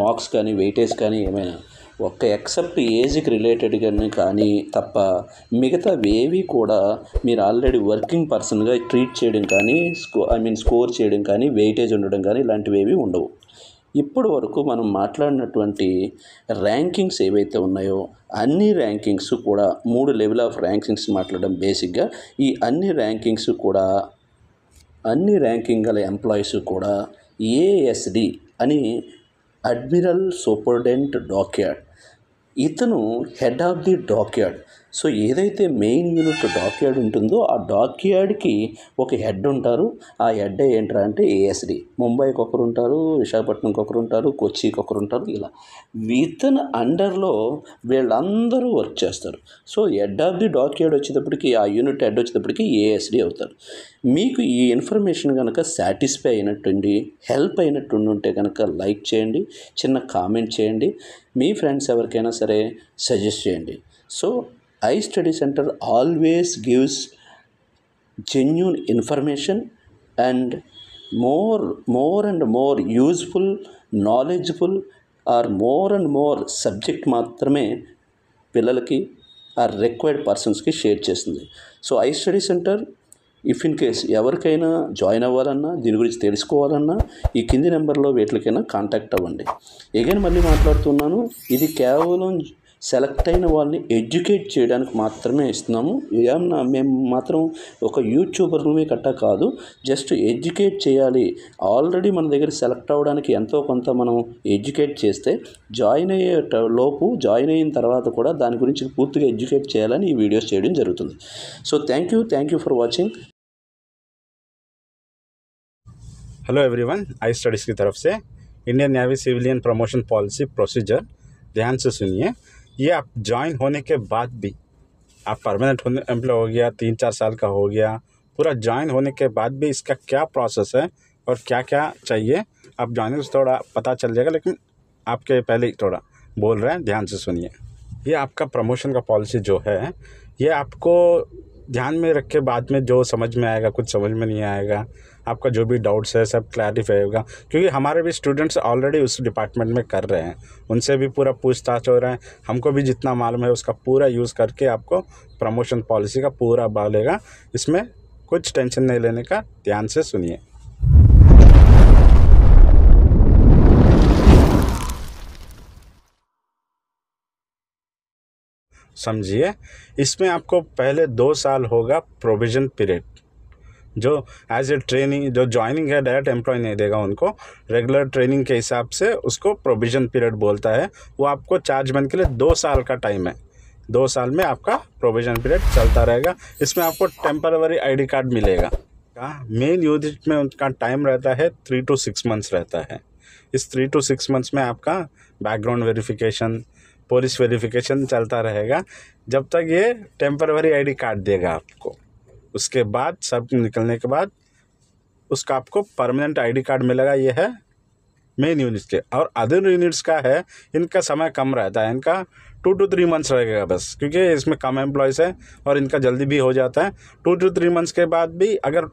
మార్క్స్ కానీ వెయిటేజ్ కానీ ఏమైనా? ఒక్క ఎక్సెప్ట్ ఏజ్కి రిలేటెడ్గా కానీ తప్ప మిగతా ఏవి కూడా మీరు ఆల్రెడీ వర్కింగ్ పర్సన్గా ట్రీట్ చేయడం కానీ స్కోర్ చేయడం కానీ వెయిటేజ్ ఉండడం కానీ ఇలాంటివి ఏవి ఉండవు. ఇప్పటి వరకు మనం మాట్లాడినటువంటి ర్యాంకింగ్స్ ఏవైతే ఉన్నాయో అన్ని ర్యాంకింగ్స్ కూడా 3 లెవెల్ ఆఫ్ ర్యాంకింగ్స్ మాట్లాడడం బేసిక్గా. ఈ అన్ని ర్యాంకింగ్స్ కూడా అన్ని ర్యాంకింగ్ గల ఎంప్లాయీస్ కూడా ASD అని అడ్మిరల్ సూపరింటెండెంట్ డాక్యార్డ్, ఇతను head of the dockyard. So ఏదైతే మెయిన్ యూనిట్ డాక్యార్డ్ ఉంటుందో ఆ డాక్యార్డ్కి ఒక హెడ్ ఉంటారు. ఆ హెడ్ ఏంట్రా అంటే ASD. ముంబైకి ఒకరు ఉంటారు, విశాఖపట్నంకి ఒకరు ఉంటారు, కొచ్చికి ఒకరు ఉంటారు. ఇలా ఇతను అండర్లో వీళ్ళందరూ వర్క్ చేస్తారు. So head of the dockyard వచ్చేటప్పటికి ఆ యూనిట్ హెడ్ వచ్చేటప్పటికి ASD అవుతారు. మీకు ఈ ఇన్ఫర్మేషన్ కనుక సాటిస్ఫై అయినట్టుండి హెల్ప్ అయినట్టుండి ఉంటే కనుక లైక్ చేయండి, చిన్న కామెంట్ చేయండి, మీ ఫ్రెండ్స్ ఎవరికైనా సరే సజెస్ట్ చేయండి. So iStudy Center always gives genuine information and more and more useful, knowledgeable or more and more subject మాత్రమే పిల్లలకి ఆ రిక్వైర్డ్ పర్సన్స్కి షేర్ చేస్తుంది. So iStudy Center if in case ఎవరికైనా జాయిన్ అవ్వాలన్నా దీని గురించి తెలుసుకోవాలన్నా ఈ కింది నెంబర్లో వేటికైనా కాంటాక్ట్ అవ్వండి. అగైన్ మళ్ళీ మాట్లాడుతున్నాను, ఇది కేవలం సెలెక్ట్ అయిన వాళ్ళని ఎడ్యుకేట్ చేయడానికి మాత్రమే ఇస్తున్నాము. ఏమన్నా మేము మాత్రం ఒక యూట్యూబర్ని కట్ట కాదు, జస్ట్ ఎడ్యుకేట్ చేయాలి. ఆల్రెడీ మన దగ్గర సెలెక్ట్ అవ్వడానికి ఎంతో కొంత మనం ఎడ్యుకేట్ చేస్తే జాయిన్ అయిన తర్వాత కూడా దాని గురించి పూర్తిగా ఎడ్యుకేట్ చేయాలని ఈ వీడియోస్ చేయడం జరుగుతుంది. So thank you for watching. Hello everyone, iStudies की तरफ से Indian navy civilian promotion policy procedure ध्यान से सुनिए. ये आप ज्वाइन होने के बाद भी, आप परमानेंट एम्प्लॉय हो गया, 3-4 साल का हो गया, पूरा ज्वाइन होने के बाद भी इसका क्या प्रोसेस है और क्या क्या चाहिए आप ज्वाइनिंग से थोड़ा पता चल जाएगा. लेकिन आपके पहले ही थोड़ा बोल रहे हैं, ध्यान से सुनिए. ये आपका प्रमोशन का पॉलिसी जो है ये आपको ध्यान में रख के बाद में जो समझ में आएगा, कुछ समझ में नहीं आएगा, आपका जो भी डाउट्स है सब क्लैरिफाई होगा. क्योंकि हमारे भी स्टूडेंट्स ऑलरेडी उस डिपार्टमेंट में कर रहे हैं, उनसे भी पूरा पूछताछ हो रहा है. हमको भी जितना मालूम है उसका पूरा यूज़ करके आपको प्रमोशन पॉलिसी का पूरा बोलेगा. इसमें कुछ टेंशन नहीं लेने का, ध्यान से सुनिए. समझिए, इसमें आपको पहले 2 साल होगा प्रोविजन पीरियड. जो एज ए ट्रेनिंग, जो ज्वाइनिंग है डायरेक्ट एम्प्लॉय नहीं देगा उनको, रेगुलर ट्रेनिंग के हिसाब से उसको प्रोविजन पीरियड बोलता है. वो आपको चार्जमैन के लिए 2 साल का टाइम है. 2 साल में आपका प्रोविजन पीरियड चलता रहेगा. इसमें आपको टेम्पररी ID कार्ड मिलेगा. मेन यूनिट में उनका टाइम रहता है 3 to 6 मंथ्स रहता है. इस 3 to 6 मंथ्स में आपका बैकग्राउंड वेरिफिकेशन, पुलिस वेरिफिकेशन चलता रहेगा जब तक ये टेम्पररी ID कार्ड देगा आपको. उसके बाद सब निकलने के बाद उसका आपको परमानेंट ID कार्ड मिलेगा. ये है मेन यूनिट्स के। और अदर यूनिट्स का है, इनका समय कम रहता है, इनका 2 to 3 मंथ्स रहेगा बस, क्योंकि इसमें कम एम्प्लॉयज़ है और इनका जल्दी भी हो जाता है। 2 to 3 मंथ्स के बाद भी अगर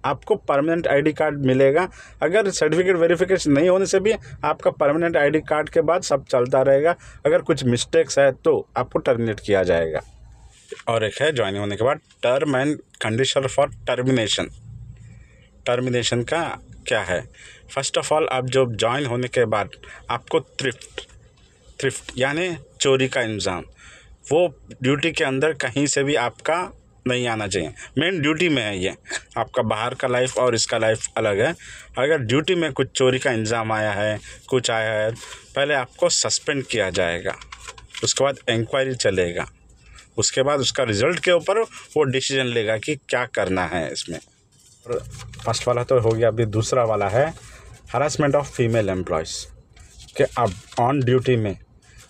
आपको परमानेंट आईडी कार्ड मिलेगा, अगर सर्टिफिकेट वेरिफिकेशन नहीं होने से भी आपका परमानेंट आईडी कार्ड के बाद सब चलता रहेगा। अगर कुछ मिस्टेक्स है तो आपको टर्मिनेट किया जाएगा। और एक है ज्वाइन होने के बाद term and condition for termination. Termination का क्या है? फर्स्ट ऑफ ऑल, आप जब ज्वाइन होने के बाद आपको थ्रिफ्ट यानी चोरी का इंजाम, वो ड्यूटी के अंदर कहीं से भी आपका नहीं आना चाहिए। मेन ड्यूटी में है ये, आपका बाहर का लाइफ और इसका लाइफ अलग है। अगर ड्यूटी में कुछ चोरी का इंजाम आया है, कुछ आया है, पहले आपको सस्पेंड किया जाएगा, उसके बाद इंक्वायरी चलेगा, उसके बाद उसका रिज़ल्ट के ऊपर वो डिसीजन लेगा कि क्या करना है इसमें। फर्स्ट वाला तो हो गया। अभी दूसरा वाला है हरासमेंट ऑफ फीमेल एम्प्लॉयज़, कि अब ऑन ड्यूटी में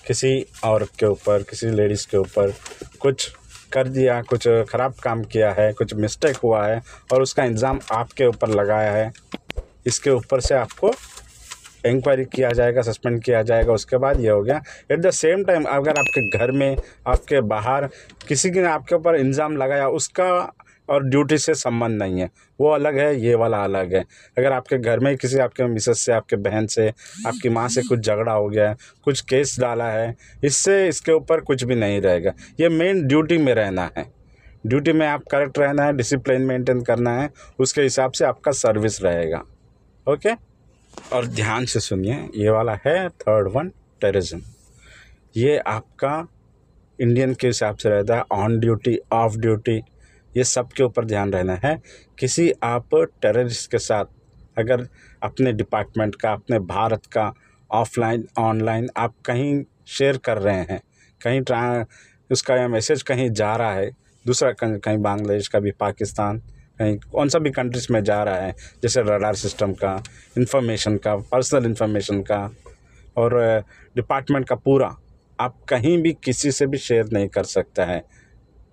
किसी औरत के ऊपर, किसी लेडीज़ के ऊपर कुछ कर दिया, कुछ ख़राब काम किया है, कुछ मिस्टेक हुआ है और उसका इल्ज़ाम आपके ऊपर लगाया है, इसके ऊपर से आपको इंक्वायरी किया जाएगा, सस्पेंड किया जाएगा। उसके बाद ये हो गया। एट द सेम टाइम, अगर आपके घर में, आपके बाहर किसी ने आपके ऊपर इल्ज़ाम लगाया, उसका और ड्यूटी से संबंध नहीं है, वो अलग है, ये वाला अलग है। अगर आपके घर में किसी, आपके मिसेस से, आपके बहन से, आपकी माँ से कुछ झगड़ा हो गया है, कुछ केस डाला है, इससे इसके ऊपर कुछ भी नहीं रहेगा। ये मेन ड्यूटी में रहना है, ड्यूटी में आप करेक्ट रहना है, डिसिप्लिन मेंटेन करना है, उसके हिसाब से आपका सर्विस रहेगा। ओके, और ध्यान से सुनिए, ये वाला है थर्ड वन, टेररिज्म। ये आपका इंडियन के हिसाब से रहता है, ऑन ड्यूटी, ऑफ ड्यूटी, ये सब के ऊपर ध्यान रहना है। किसी आप टेररिस्ट के साथ अगर अपने डिपार्टमेंट का, अपने भारत का ऑफलाइन ऑनलाइन आप कहीं शेयर कर रहे हैं, कहीं उसका या मैसेज कहीं जा रहा है, दूसरा कहीं बांग्लादेश का भी, पाकिस्तान, कहीं कौन सा भी कंट्रीज में जा रहा है, जैसे रडार सिस्टम का, इंफॉर्मेशन का, पर्सनल इंफॉर्मेशन का और डिपार्टमेंट का पूरा, आप कहीं भी किसी से भी शेयर नहीं कर सकता है।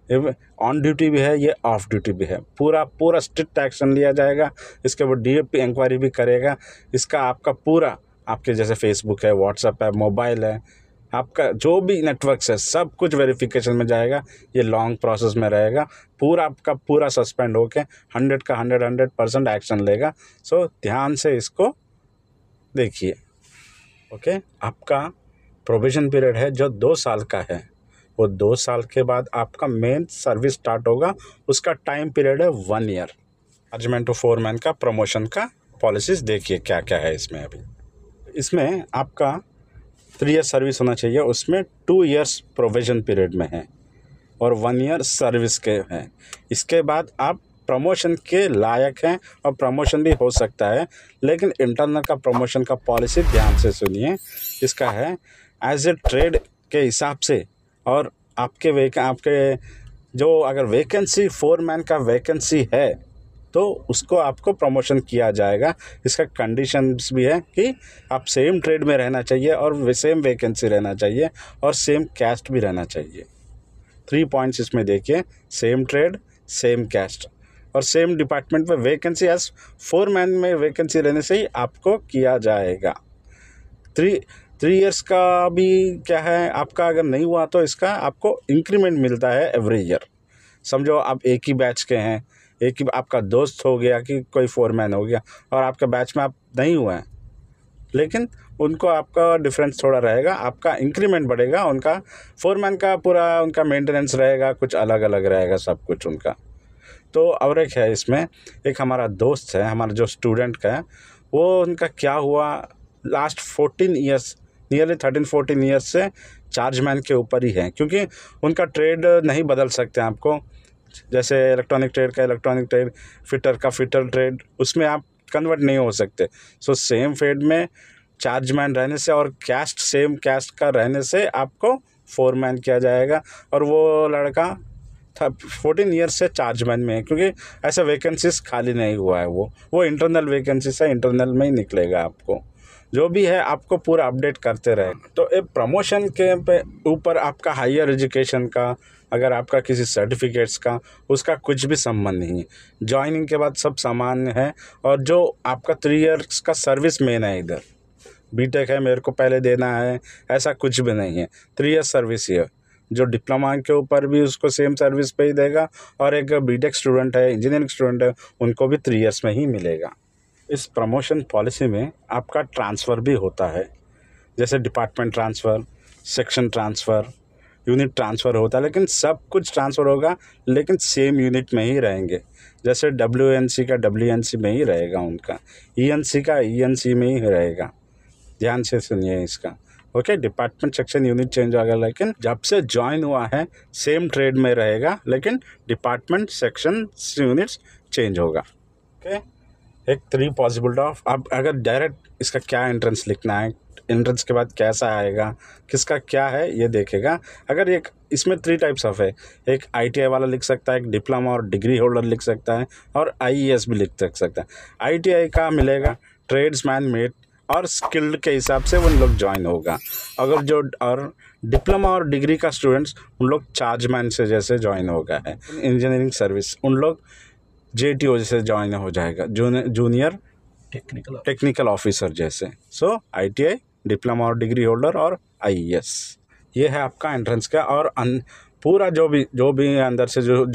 ऑन ड्यूटी भी है, ये ऑफ ड्यूटी भी है। पूरा स्ट्रिक्ट एक्शन लिया जाएगा। इसके ऊपर डीएपी इंक्वायरी भी करेगा। इसका आपका पूरा, आपके जैसे फेसबुक है, व्हाट्सएप है, मोबाइल है, आपका जो भी नेटवर्क्स है, सब कुछ वेरिफिकेशन में जाएगा। ये लॉन्ग प्रोसेस में रहेगा। पूरा आपका पूरा सस्पेंड होके 100 का 100% एक्शन लेगा। सो ध्यान से इसको देखिए। ओके, आपका प्रोविजन पीरियड है जो 2 साल का है, वो 2 साल के बाद आपका मेन सर्विस स्टार्ट होगा। उसका टाइम पीरियड है 1 ईयर। चार्जमेंट टू फोरमैन का प्रमोशन का पॉलिसीज़ देखिए क्या क्या है इसमें। अभी इसमें आपका 3 ईयर सर्विस होना चाहिए, उसमें 2 ईयर्स प्रोविजन पीरियड में है और 1 ईयर सर्विस के हैं। इसके बाद आप प्रमोशन के लायक हैं और प्रमोशन भी हो सकता है, लेकिन इंटरनल का प्रमोशन का पॉलिसी ध्यान से सुनिए। इसका है एज ए ट्रेड के हिसाब से, और आपके जो अगर वैकेंसी फोरमैन का वैकेंसी है तो उसको आपको प्रमोशन किया जाएगा। इसका कंडीशंस भी है कि आप सेम ट्रेड में रहना चाहिए और सेम वैकेंसी रहना चाहिए और सेम कैस्ट भी रहना चाहिए। 3 पॉइंट्स इसमें देखिए, सेम ट्रेड, सेम कैस्ट और सेम डिपार्टमेंट में वैकेंसी। एज फोरमैन में वैकेंसी रहने से ही आपको किया जाएगा। 3 ईयर्स का भी क्या है, आपका अगर नहीं हुआ तो इसका आपको इंक्रीमेंट मिलता है एवरी ईयर। समझो आप एक ही बैच के हैं, एक ही आपका दोस्त हो गया कि कोई फोरमैन हो गया और आपके बैच में आप नहीं हुए हैं, लेकिन उनको आपका डिफरेंस थोड़ा रहेगा, आपका इंक्रीमेंट बढ़ेगा, उनका फोरमैन का पूरा उनका मेंटेनेंस रहेगा, कुछ अलग अलग रहेगा सब कुछ उनका। तो और एक है इसमें, एक हमारा दोस्त है, हमारा जो स्टूडेंट का है, वो उनका क्या हुआ, लास्ट 14 ईयर्स, नियरली 13-14 ईयर्स से चार्जमैन के ऊपर ही है, क्योंकि उनका ट्रेड नहीं बदल सकते आपको। जैसे इलेक्ट्रॉनिक ट्रेड का इलेक्ट्रॉनिक ट्रेड, फिटर का फिटर ट्रेड, उसमें आप कन्वर्ट नहीं हो सकते। सो सेम ट्रेड में चार्जमैन रहने से और कैस्ट सेम कैस्ट का रहने से आपको फोरमैन किया जाएगा। और वो लड़का 14 ईयर्स से चार्जमैन में है, क्योंकि ऐसा वैकेंसीज खाली नहीं हुआ है। वो इंटरनल वैकेंसी से इंटरनल में ही निकलेगा। आपको जो भी है आपको पूरा अपडेट करते रहे। तो एक प्रमोशन के ऊपर आपका हायर एजुकेशन का, अगर आपका किसी सर्टिफिकेट्स का, उसका कुछ भी संबंध नहीं है। ज्वाइनिंग के बाद सब सामान्य है और जो आपका 3 ईयर्स का सर्विस मेन है इधर। बीटेक है मेरे को पहले देना है, ऐसा कुछ भी नहीं है। 3 ईयर्स सर्विस है, जो डिप्लोमा के ऊपर भी उसको सेम सर्विस पे ही देगा, और एक बीटेक स्टूडेंट है, इंजीनियरिंग स्टूडेंट है, उनको भी 3 ईयर्स में ही मिलेगा। इस प्रमोशन पॉलिसी में आपका ट्रांसफ़र भी होता है, जैसे department transfer, section transfer, unit transfer होता है, लेकिन सब कुछ ट्रांसफ़र होगा, लेकिन सेम यूनिट में ही रहेंगे। जैसे WNC का WNC में ही रहेगा उनका, ENC का ENC में ही रहेगा। ध्यान से सुनिए इसका, okay. Department section unit change होगा, लेकिन जब से ज्वाइन हुआ है सेम ट्रेड में रहेगा, लेकिन डिपार्टमेंट सेक्शन यूनिट्स चेंज होगा, ओके। एक 3 पॉसिबिलिटी ऑफ, अब अगर डायरेक्ट इसका क्या एंट्रेंस लिखना है, एंट्रेंस के बाद कैसा आएगा, किसका क्या है ये देखेगा। अगर एक इसमें 3 टाइप्स ऑफ है, एक ITI वाला लिख सकता है, एक डिप्लोमा और डिग्री होल्डर लिख सकता है, और IES भी लिख सकता है। ITI का मिलेगा ट्रेड्समैन मेट और स्किल्ड के हिसाब से उन लोग ज्वाइन होगा। अगर जो और डिप्लोमा और डिग्री का स्टूडेंट्स, उन लोग चार्जमैन से जैसे ज्वाइन होगा है। इंजीनियरिंग सर्विस उन लोग JTO जैसे ज्वाइन हो जाएगा, जूनियर टेक्निकल ऑफिसर जैसे। सो ITI, डिप्लोमा और डिग्री होल्डर और IES, ये है आपका एंट्रेंस का। और पूरा जो भी अंदर से जो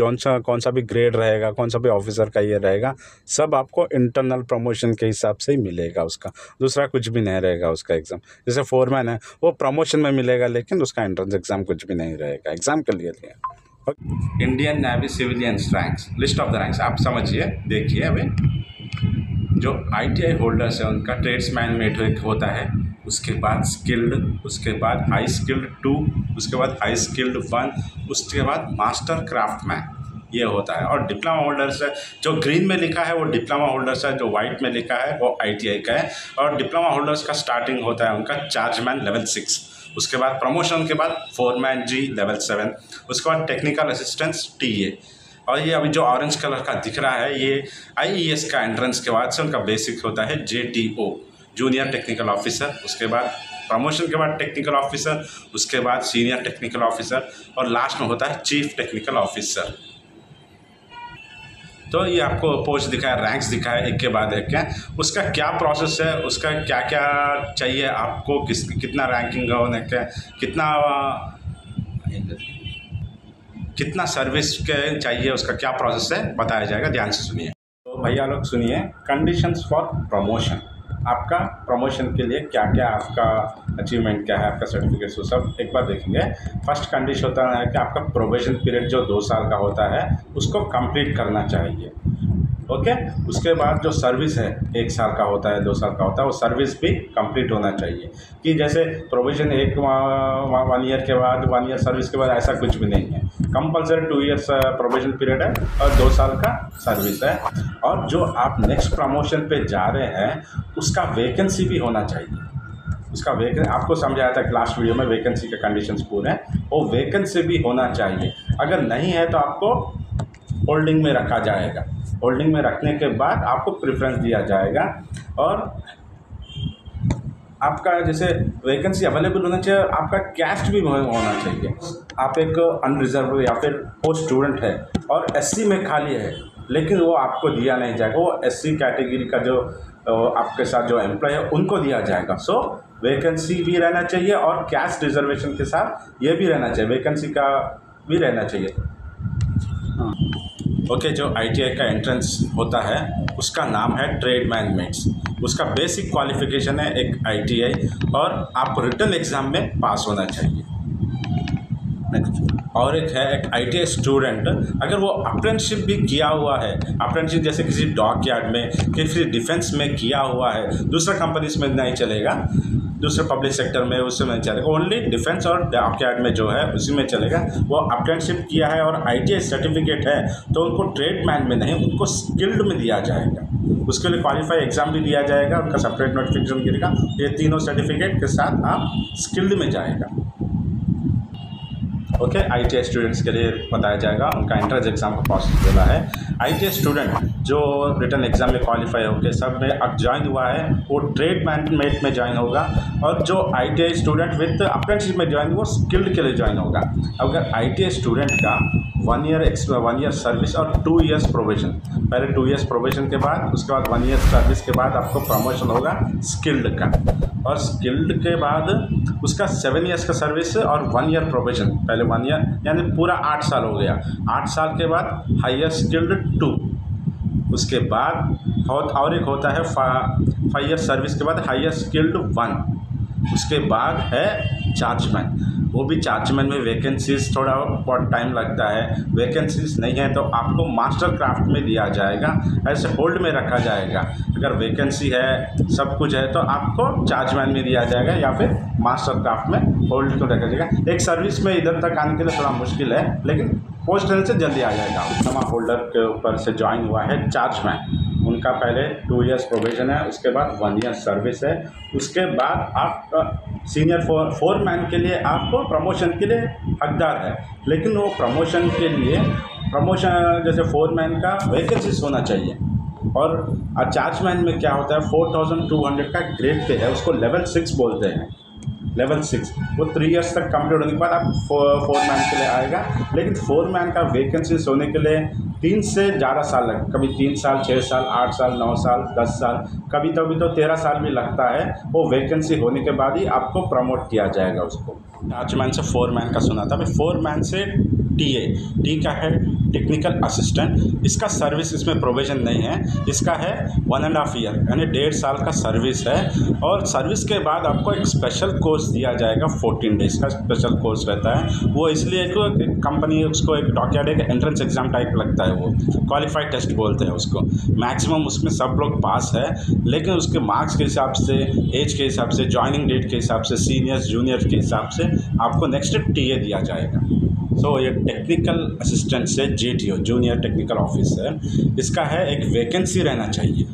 कौन सा भी ग्रेड रहेगा, कौन सा भी ऑफिसर का ये रहेगा, सब आपको इंटरनल प्रमोशन के हिसाब से ही मिलेगा उसका, दूसरा कुछ भी नहीं रहेगा उसका एग्ज़ाम। जैसे फोरमैन है वो प्रमोशन में मिलेगा, लेकिन उसका एंट्रेंस एग्ज़ाम कुछ भी नहीं रहेगा, एग्ज़ाम के लिए। Indian navy civilians ranks, list of the ranks आप समझिए, देखिए। अभी जो ITI होल्डर्स है उनका ट्रेड्समैन मेट होता है, उसके बाद स्किल्ड, उसके बाद हाई स्किल्ड 2, उसके बाद हाई स्किल्ड 1, उसके बाद मास्टर क्राफ्टमैन, ये होता है। और डिप्लोमा होल्डर्स है, जो ग्रीन में लिखा है वो डिप्लोमा होल्डर्स है, जो वाइट में लिखा है वो ITI का है। और डिप्लोमा होल्डर्स का स्टार्टिंग होता है उनका चार्जमैन लेवल 6, उसके बाद प्रमोशन के बाद फोरमैन G लेवल 7, उसके बाद टेक्निकल असिस्टेंट्स TA। और ये अभी जो ऑरेंज कलर का दिख रहा है ये IES का एंट्रेंस के बाद से उनका बेसिक होता है JTO, जूनियर टेक्निकल ऑफिसर। उसके बाद प्रमोशन के बाद टेक्निकल ऑफिसर, उसके बाद सीनियर टेक्निकल ऑफिसर, और लास्ट में होता है चीफ टेक्निकल ऑफिसर। तो ये आपको पोस्ट दिखा है, रैंक्स दिखा है, एक के बाद एक है। उसका क्या प्रोसेस है, उसका क्या क्या चाहिए आपको, कितना रैंकिंग होने का, कितना सर्विस के चाहिए, उसका क्या प्रोसेस है बताया जाएगा, ध्यान से सुनिए। तो भैया लोग सुनिए, कंडीशंस फॉर प्रमोशन, आपका प्रमोशन के लिए क्या क्या आपका अचीवमेंट क्या है, आपका सर्टिफिकेट्स, वो सब एक बार देखेंगे। फर्स्ट कंडीशन होता है कि आपका प्रोबेशन पीरियड जो 2 साल का होता है उसको कंप्लीट करना चाहिए, ओके। उसके बाद जो सर्विस है 1 साल का होता है, 2 साल का होता है, वो सर्विस भी कंप्लीट होना चाहिए। कि जैसे प्रोविजन 1 ईयर के बाद 1 ईयर सर्विस के बाद ऐसा कुछ भी नहीं है, कंपलसरी 2 ईयर्स प्रोविजन पीरियड है और 2 साल का सर्विस है। और जो आप नेक्स्ट प्रमोशन पे जा रहे हैं उसका वैकेंसी भी होना चाहिए, उसका वैकेंसी आपको समझाया था लास्ट वीडियो में, वैकेंसी के कंडीशंस पूरे हैं, वो वैकेंसी भी होना चाहिए। अगर नहीं है तो आपको होल्डिंग में रखा जाएगा, होल्डिंग में रखने के बाद आपको प्रेफरेंस दिया जाएगा। और आपका जैसे वैकेंसी अवेलेबल होना चाहिए, आपका कैस्ट भी होना चाहिए। आप एक अनरिजर्व या फिर पोस्ट स्टूडेंट है और SC में खाली है, लेकिन वो आपको दिया नहीं जाएगा, वो SC कैटेगरी का जो आपके साथ जो एम्प्लॉय है उनको दिया जाएगा। सो वैकेंसी भी रहना चाहिए और कैस्ट रिजर्वेशन के साथ ये भी रहना चाहिए, वैकेंसी का भी रहना चाहिए। ओके, जो ITI का एंट्रेंस होता है उसका नाम है ट्रेडमैन मेट्स। उसका बेसिक क्वालिफिकेशन है एक ITI, और आप रिटन एग्ज़ाम में पास होना चाहिए। और एक है एक ITI स्टूडेंट, अगर वो अप्रेंटिसशिप भी किया हुआ है, अप्रेंटिसशिप जैसे किसी डॉक यार्ड में, किसी डिफेंस में किया हुआ है, दूसरा कंपनीज में नहीं चलेगा, दूसरे पब्लिक सेक्टर में उसमें नहीं चलेगा, ओनली डिफेंस और डॉक यार्ड में जो है उसी में चलेगा। वो अप्रेंटिसशिप किया है और ITI सर्टिफिकेट है तो उनको ट्रेडमैन में नहीं, उनको स्किल्ड में दिया जाएगा। उसके लिए क्वालिफाई एग्ज़ाम भी दिया जाएगा, उनका सेपरेट नोटिफिकेशन गिरेगा, ये तीनों सर्टिफिकेट के साथ आप स्किल्ड में जाएगा। ओके, ITI स्टूडेंट्स के लिए बताया जाएगा, उनका एंट्रेंस एग्ज़ाम का प्रोसेस बोला है। ITI स्टूडेंट जो रिटन एग्ज़ाम में क्वालिफाई होकर सब में अब ज्वाइन हुआ है वो ट्रेड मैनेजमेंट में ज्वाइन होगा, और जो ITI स्टूडेंट विद अप्रेंटिसशिप में ज्वाइन वो स्किल्ड के लिए ज्वाइन होगा। अगर ITI स्टूडेंट का 1 ईयर सर्विस और 2 इयर्स प्रोबेशन, पहले 2 इयर्स प्रोबेशन के बाद उसके बाद 1 ईयर सर्विस के बाद आपको प्रमोशन होगा स्किल्ड का, और स्किल्ड के बाद उसका 7 इयर्स का सर्विस और 1 ईयर प्रोबेशन, पहले 1 ईयर यानी पूरा 8 साल हो गया। 8 साल के बाद हायर स्किल्ड 2, उसके बाद और एक होता है 5 ईयर सर्विस के बाद हायर स्किल्ड 1, उसके बाद है चार्जमैन। वो भी चार्जमैन में वैकेंसीज़ थोड़ा बहुत टाइम लगता है, वैकेंसीज़ नहीं है तो आपको मास्टर क्राफ्ट में दिया जाएगा, ऐसे होल्ड में रखा जाएगा। अगर वैकेंसी है सब कुछ है तो आपको चार्जमैन में दिया जाएगा या फिर मास्टर क्राफ्ट में होल्ड को रखा जाएगा। एक सर्विस में इधर तक आने के लिए थोड़ा मुश्किल है, लेकिन पोस्ट से जल्दी आ जाएगा। समा होल्डर के ऊपर से ज्वाइन हुआ है चार्जमैन, उनका पहले 2 इयर्स प्रोबेशन है, उसके बाद 1 ईयर सर्विस है, उसके बाद आप सीनियर फोरमैन के लिए आपको प्रमोशन के लिए हकदार है, लेकिन वो प्रमोशन के लिए जैसे फोरमैन का वैकेंसीज होना चाहिए। और चार्जमैन में क्या होता है 4200 का ग्रेड पे है, उसको लेवल 6 बोलते हैं, लेवल 6 वो 3 इयर्स तक कंप्लीट होने के बाद आप फोरमैन के लिए आएगा। लेकिन फोरमैन का वैकेंसीज होने के लिए 3 से ज़्यादा साल लग, कभी 3 साल 6 साल 8 साल 9 साल 10 साल, कभी तो 13 साल भी लगता है। वो वैकेंसी होने के बाद ही आपको प्रमोट किया जाएगा उसको। चार्जमैन से फोरमैन का सुना था, फोरमैन से टी का है टेक्निकल असिस्टेंट। इसका सर्विस इसमें प्रोविज़न नहीं है, इसका है 1.5 ईयर यानी 1.5 साल का सर्विस है, और सर्विस के बाद आपको एक स्पेशल कोर्स दिया जाएगा 14 डेज़ का स्पेशल कोर्स रहता है। वो इसलिए एक कंपनी उसको एक डॉकयार्ड एक एंट्रेंस एग्ज़ाम टाइप लगता है, वो क्वालिफाइड टेस्ट बोलते हैं उसको। मैक्सिमम उसमें सब लोग पास है, लेकिन उसके मार्क्स के हिसाब से, एज के हिसाब से, ज्वाइनिंग डेट के हिसाब से, सीनियर्स जूनियर के हिसाब से आपको नेक्स्ट TA दिया जाएगा। सो ये टेक्निकल असिस्टेंट से JTO जूनियर टेक्निकल ऑफिसर, इसका है एक वैकेंसी रहना चाहिए,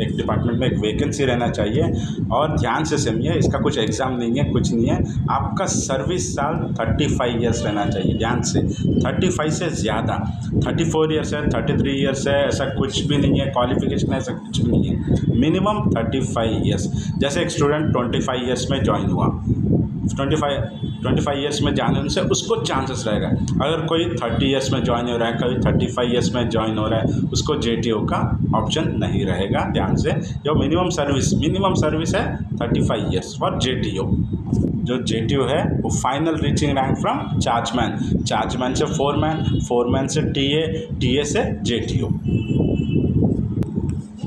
एक डिपार्टमेंट में एक वैकेंसी रहना चाहिए। और ध्यान से सुनिए, इसका कुछ एग्ज़ाम नहीं है, कुछ नहीं है, आपका सर्विस साल 35 ईयर्स रहना चाहिए। ध्यान से 35 से ज़्यादा, 34 ईयर्स है, 33 ईयर्स है, ऐसा कुछ भी नहीं है, क्वालिफिकेशन ऐसा कुछ भी नहीं है, मिनिमम 35 ईयर्स। जैसे एक स्टूडेंट 25 ईयर्स में ज्वाइन हुआ, 25 ईयर्स में जाने से उसको चांसेस रहेगा। अगर कोई 30 ईयर्स में ज्वाइन हो रहा है, कोई 35 ईयर्स में ज्वाइन हो रहा है, उसको JTO का ऑप्शन नहीं रहेगा। ध्यान से, जो मिनिमम सर्विस है 35 ईयर्स फॉर JTO। जो JTO है वो final reaching rank from chargeman से फोरमैन से TA से JTO।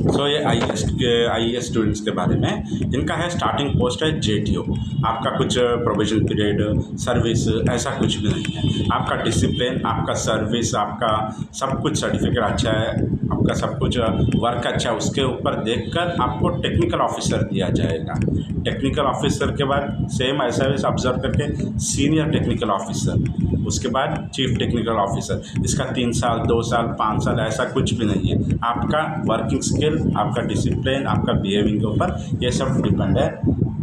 सो ये IAS स्टूडेंट्स के बारे में, इनका है स्टार्टिंग पोस्ट है JTO। आपका कुछ प्रोबेशन पीरियड, सर्विस ऐसा कुछ भी नहीं है। आपका डिसिप्लिन, आपका सर्विस, आपका सब कुछ सर्टिफिकेट अच्छा है, आपका सब कुछ वर्क अच्छा है, उसके ऊपर देखकर आपको टेक्निकल ऑफिसर दिया जाएगा। टेक्निकल ऑफिसर के बाद सेम ऐसा ऑब्जर्व करके सीनियर टेक्निकल ऑफिसर, उसके बाद चीफ टेक्निकल ऑफिसर। इसका 3 साल 2 साल 5 साल ऐसा कुछ भी नहीं है। आपका वर्किंग स्किल, आपका डिसिप्लिन, आपका बिहेविंग के ऊपर ये सब डिपेंड है।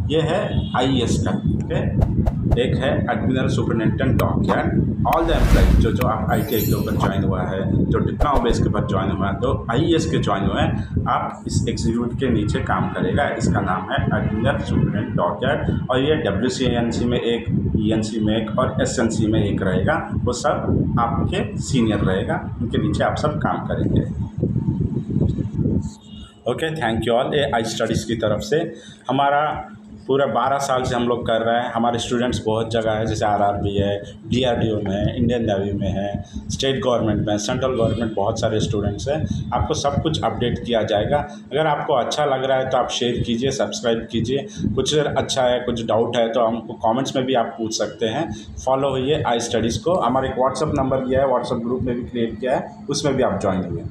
ये है IAS का, ओके। एक है admiral superintendent dockyard. All the employ जो आप ITI के ऊपर ज्वाइन हुआ है, जो डिप्लोमा बेस के ऊपर ज्वाइन हुआ है, तो IAS के ज्वाइन हुए हैं, आप इस एग्जीक्यूटिव के नीचे काम करेगा। इसका नाम है एडमिरल सुपरिटेंडेंट डॉकयार्ड, और ये WCNC में एक, ENC में एक और SNC में एक रहेगा। वो सब आपके सीनियर रहेगा, उनके नीचे आप सब काम करेंगे। Okay, thank you all. ये iStudies की तरफ से हमारा पूरा 12 साल से हम लोग कर रहे हैं। हमारे स्टूडेंट्स बहुत जगह है, जैसे RRB है, DRDO में है, इंडियन नेवी में है, स्टेट गवर्नमेंट में, सेंट्रल गवर्नमेंट, बहुत सारे स्टूडेंट्स हैं। आपको सब कुछ अपडेट किया जाएगा। अगर आपको अच्छा लग रहा है तो आप शेयर कीजिए, सब्सक्राइब कीजिए। कुछ अच्छा है, कुछ डाउट है तो हमको कमेंट्स में भी आप पूछ सकते हैं। फॉलो होइए iStudies को। हमारे एक व्हाट्सअप नंबर दिया है, व्हाट्सअप ग्रुप में भी क्रिएट किया है, उसमें भी आप ज्वाइन हुए।